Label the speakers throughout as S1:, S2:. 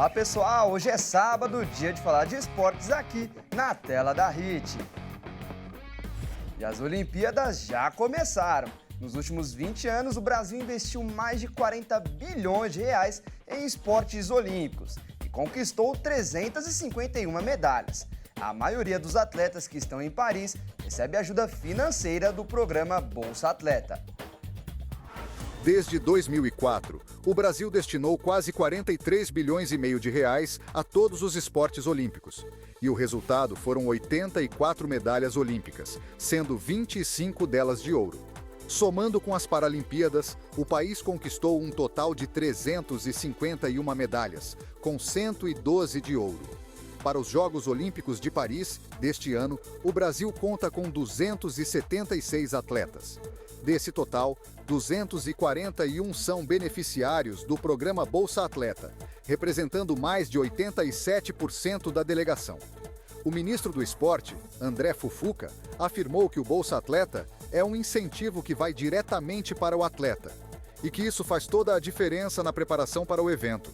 S1: Olá pessoal, hoje é sábado, dia de falar de esportes aqui na tela da HIT. E as Olimpíadas já começaram. Nos últimos 20 anos, o Brasil investiu mais de 40 bilhões de reais em esportes olímpicos e conquistou 351 medalhas. A maioria dos atletas que estão em Paris recebe ajuda financeira do programa Bolsa Atleta.
S2: Desde 2004, o Brasil destinou quase 43 bilhões e meio de reais a todos os esportes olímpicos. E o resultado foram 84 medalhas olímpicas, sendo 25 delas de ouro. Somando com as Paralimpíadas, o país conquistou um total de 351 medalhas, com 112 de ouro. Para os Jogos Olímpicos de Paris, deste ano, o Brasil conta com 276 atletas. Desse total, 241 são beneficiários do programa Bolsa Atleta, representando mais de 87% da delegação. O ministro do Esporte, André Fufuca, afirmou que o Bolsa Atleta é um incentivo que vai diretamente para o atleta e que isso faz toda a diferença na preparação para o evento.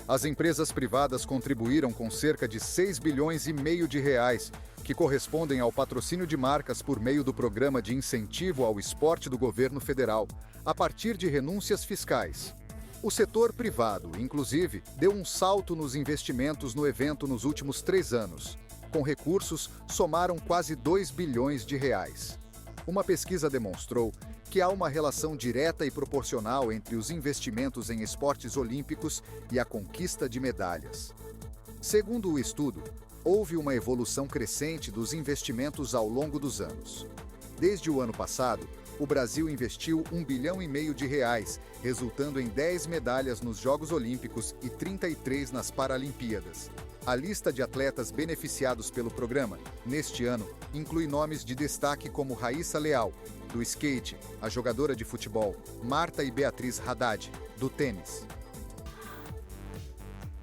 S2: As empresas privadas contribuíram com cerca de 6 bilhões e meio de reais, que correspondem ao patrocínio de marcas por meio do Programa de Incentivo ao Esporte do Governo Federal, a partir de renúncias fiscais. O setor privado, inclusive, deu um salto nos investimentos no evento nos últimos 3 anos. Com recursos, somaram quase 2 bilhões de reais. Uma pesquisa demonstrou que há uma relação direta e proporcional entre os investimentos em esportes olímpicos e a conquista de medalhas. Segundo o estudo, houve uma evolução crescente dos investimentos ao longo dos anos. Desde o ano passado, o Brasil investiu 1,5 bilhão de reais, resultando em 10 medalhas nos Jogos Olímpicos e 33 nas Paralimpíadas. A lista de atletas beneficiados pelo programa, neste ano, inclui nomes de destaque como Raíssa Leal, do skate, a jogadora de futebol, Marta e Beatriz Haddad, do tênis.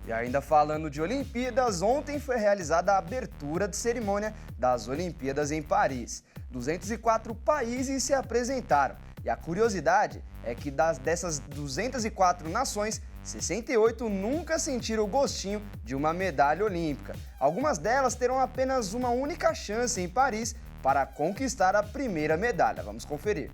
S1: E ainda falando de Olimpíadas, ontem foi realizada a abertura de cerimônia das Olimpíadas em Paris. 204 países se apresentaram. E a curiosidade é que dessas 204 nações, 68 nunca sentiram o gostinho de uma medalha olímpica. Algumas delas terão apenas uma única chance em Paris para conquistar a primeira medalha. Vamos conferir.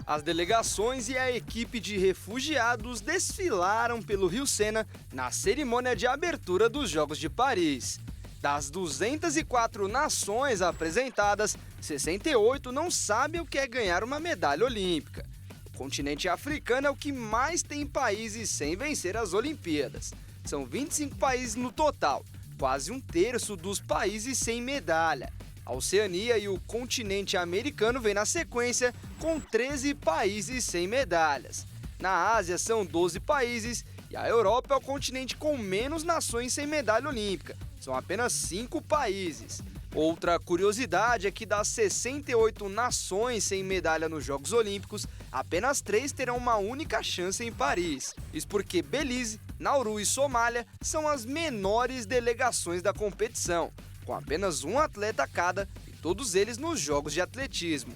S1: As delegações e a equipe de refugiados desfilaram pelo Rio Sena na cerimônia de abertura dos Jogos de Paris. Das 204 nações apresentadas, 68 não sabem o que é ganhar uma medalha olímpica. O continente africano é o que mais tem países sem vencer as Olimpíadas. São 25 países no total, quase um terço dos países sem medalha. A Oceania e o continente americano vêm na sequência, com 13 países sem medalhas. Na Ásia são 12 países e a Europa é o continente com menos nações sem medalha olímpica. São apenas 5 países. Outra curiosidade é que das 68 nações sem medalha nos Jogos Olímpicos, apenas 3 terão uma única chance em Paris. Isso porque Belize, Nauru e Somália são as menores delegações da competição, com apenas um atleta cada e todos eles nos Jogos de Atletismo.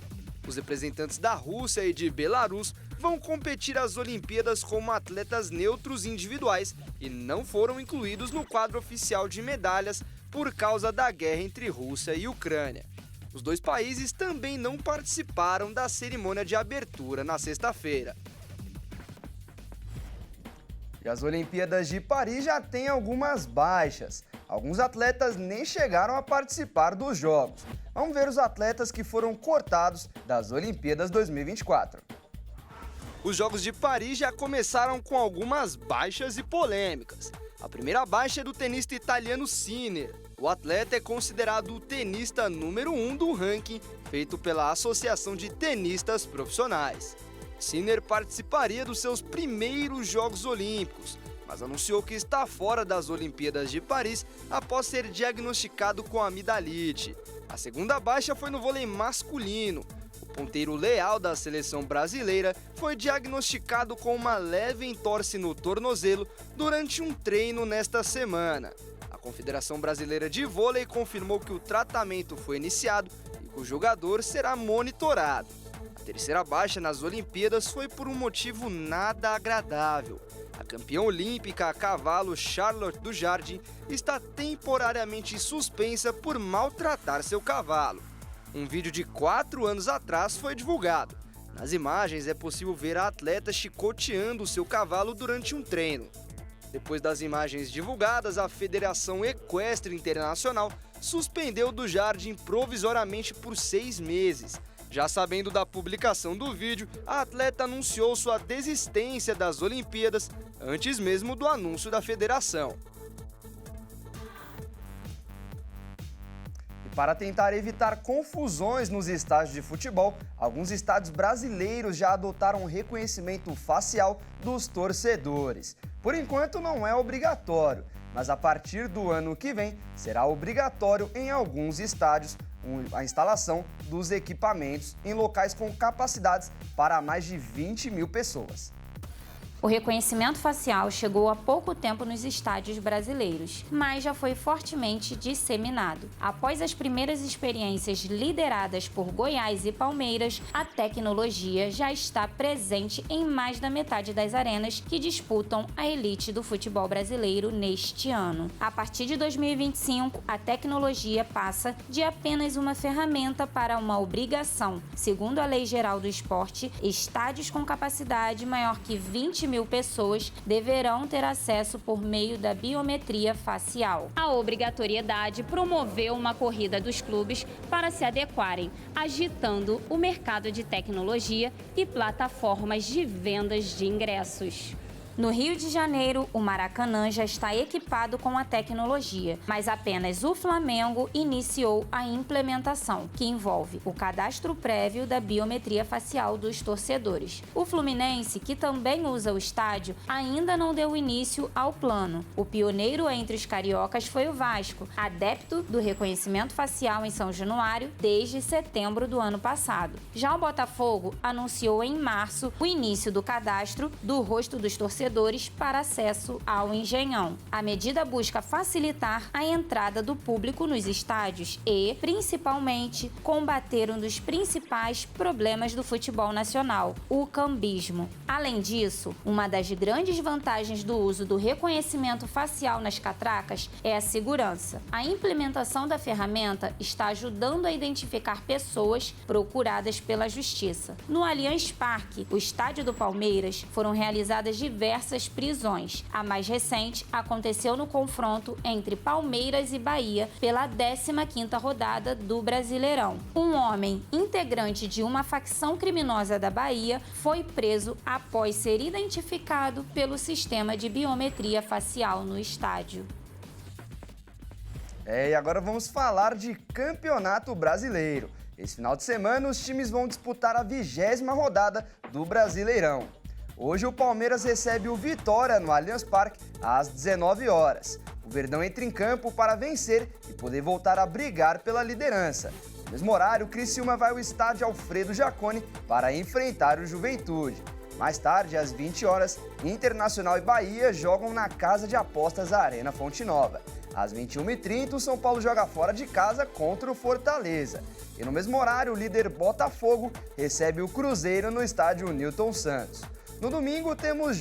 S1: Os representantes da Rússia e de Belarus vão competir às Olimpíadas como atletas neutros individuais e não foram incluídos no quadro oficial de medalhas por causa da guerra entre Rússia e Ucrânia. Os dois países também não participaram da cerimônia de abertura na sexta-feira. E as Olimpíadas de Paris já têm algumas baixas. Alguns atletas nem chegaram a participar dos Jogos. Vamos ver os atletas que foram cortados das Olimpíadas 2024. Os Jogos de Paris já começaram com algumas baixas e polêmicas. A primeira baixa é do tenista italiano Sinner. O atleta é considerado o tenista número 1 do ranking feito pela Associação de Tenistas Profissionais. Sinner participaria dos seus primeiros Jogos Olímpicos, mas anunciou que está fora das Olimpíadas de Paris após ser diagnosticado com amidalite. A segunda baixa foi no vôlei masculino. O ponteiro Leal da seleção brasileira foi diagnosticado com uma leve entorse no tornozelo durante um treino nesta semana. A Confederação Brasileira de Vôlei confirmou que o tratamento foi iniciado e que o jogador será monitorado. A terceira baixa nas Olimpíadas foi por um motivo nada agradável. A campeã olímpica a cavalo Charlotte Dujardin está temporariamente suspensa por maltratar seu cavalo. Um vídeo de 4 anos atrás foi divulgado. Nas imagens é possível ver a atleta chicoteando o seu cavalo durante um treino. Depois das imagens divulgadas, a Federação Equestre Internacional suspendeu Dujardin provisoriamente por 6 meses. Já sabendo da publicação do vídeo, a atleta anunciou sua desistência das Olimpíadas antes mesmo do anúncio da federação. E para tentar evitar confusões nos estádios de futebol, alguns estádios brasileiros já adotaram o reconhecimento facial dos torcedores. Por enquanto não é obrigatório, mas a partir do ano que vem será obrigatório em alguns estádios a instalação dos equipamentos em locais com capacidades para mais de 20 mil pessoas.
S3: O reconhecimento facial chegou há pouco tempo nos estádios brasileiros, mas já foi fortemente disseminado. Após as primeiras experiências lideradas por Goiás e Palmeiras, a tecnologia já está presente em mais da metade das arenas que disputam a elite do futebol brasileiro neste ano. A partir de 2025, a tecnologia passa de apenas uma ferramenta para uma obrigação. Segundo a Lei Geral do Esporte, estádios com capacidade maior que 20 mil pessoas deverão ter acesso por meio da biometria facial. A obrigatoriedade promoveu uma corrida dos clubes para se adequarem, agitando o mercado de tecnologia e plataformas de vendas de ingressos. No Rio de Janeiro, o Maracanã já está equipado com a tecnologia, mas apenas o Flamengo iniciou a implementação, que envolve o cadastro prévio da biometria facial dos torcedores. O Fluminense, que também usa o estádio, ainda não deu início ao plano. O pioneiro entre os cariocas foi o Vasco, adepto do reconhecimento facial em São Januário desde setembro do ano passado. Já o Botafogo anunciou em março o início do cadastro do rosto dos torcedores para acesso ao Engenhão. A medida busca facilitar a entrada do público nos estádios e, principalmente, combater um dos principais problemas do futebol nacional, o cambismo. Além disso, uma das grandes vantagens do uso do reconhecimento facial nas catracas é a segurança. A implementação da ferramenta está ajudando a identificar pessoas procuradas pela justiça. No Allianz Parque, o estádio do Palmeiras, foram realizadas diversas prisões. A mais recente aconteceu no confronto entre Palmeiras e Bahia pela 15ª rodada do Brasileirão. Um homem integrante de uma facção criminosa da Bahia foi preso após ser identificado pelo sistema de biometria facial no estádio.
S1: E agora vamos falar de Campeonato Brasileiro. Esse final de semana os times vão disputar a 20ª rodada do Brasileirão. Hoje o Palmeiras recebe o Vitória no Allianz Parque às 19 horas. O Verdão entra em campo para vencer e poder voltar a brigar pela liderança. No mesmo horário, o Criciúma vai ao estádio Alfredo Jaconi para enfrentar o Juventude. Mais tarde, às 20 horas, Internacional e Bahia jogam na Casa de Apostas Arena Fonte Nova. Às 21h30, o São Paulo joga fora de casa contra o Fortaleza. E no mesmo horário, o líder Botafogo recebe o Cruzeiro no estádio Newton Santos. No domingo, temos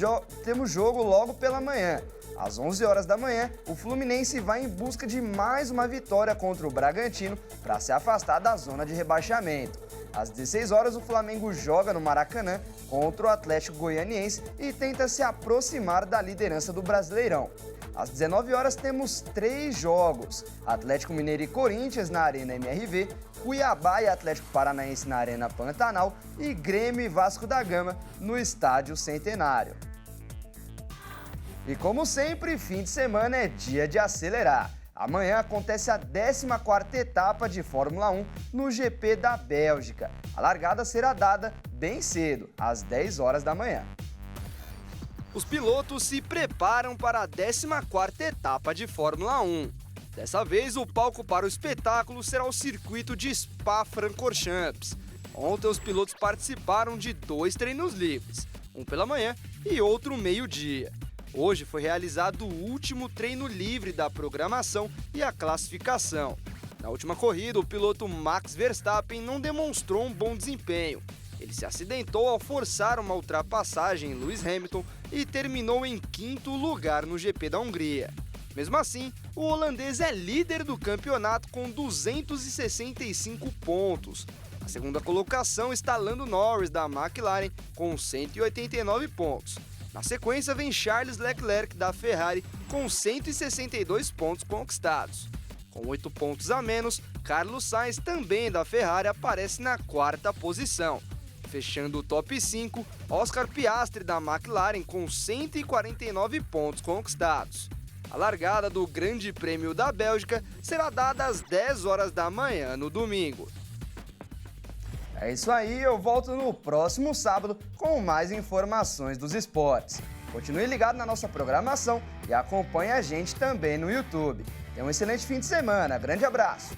S1: jogo logo pela manhã. Às 11 horas da manhã, o Fluminense vai em busca de mais uma vitória contra o Bragantino para se afastar da zona de rebaixamento. Às 16 horas, o Flamengo joga no Maracanã contra o Atlético Goianiense e tenta se aproximar da liderança do Brasileirão. Às 19 horas, temos 3 jogos: Atlético Mineiro e Corinthians na Arena MRV, Cuiabá e Atlético Paranaense na Arena Pantanal e Grêmio e Vasco da Gama no Estádio Centenário. E como sempre, fim de semana é dia de acelerar. Amanhã acontece a 14ª etapa de Fórmula 1 no GP da Bélgica. A largada será dada bem cedo, às 10 horas da manhã. Os pilotos se preparam para a 14ª etapa de Fórmula 1. Dessa vez, o palco para o espetáculo será o circuito de Spa-Francorchamps. Ontem, os pilotos participaram de 2 treinos livres, um pela manhã e outro meio-dia. Hoje foi realizado o último treino livre da programação e a classificação. Na última corrida, o piloto Max Verstappen não demonstrou um bom desempenho. Ele se acidentou ao forçar uma ultrapassagem em Lewis Hamilton e terminou em 5º lugar no GP da Hungria. Mesmo assim, o holandês é líder do campeonato com 265 pontos. Na segunda colocação está Lando Norris, da McLaren, com 189 pontos. Na sequência vem Charles Leclerc, da Ferrari, com 162 pontos conquistados. Com 8 pontos a menos, Carlos Sainz, também da Ferrari, aparece na 4ª posição. Fechando o top 5, Oscar Piastri, da McLaren, com 149 pontos conquistados. A largada do Grande Prêmio da Bélgica será dada às 10 horas da manhã no domingo. É isso aí, eu volto no próximo sábado com mais informações dos esportes. Continue ligado na nossa programação e acompanhe a gente também no YouTube. Tenha um excelente fim de semana, grande abraço!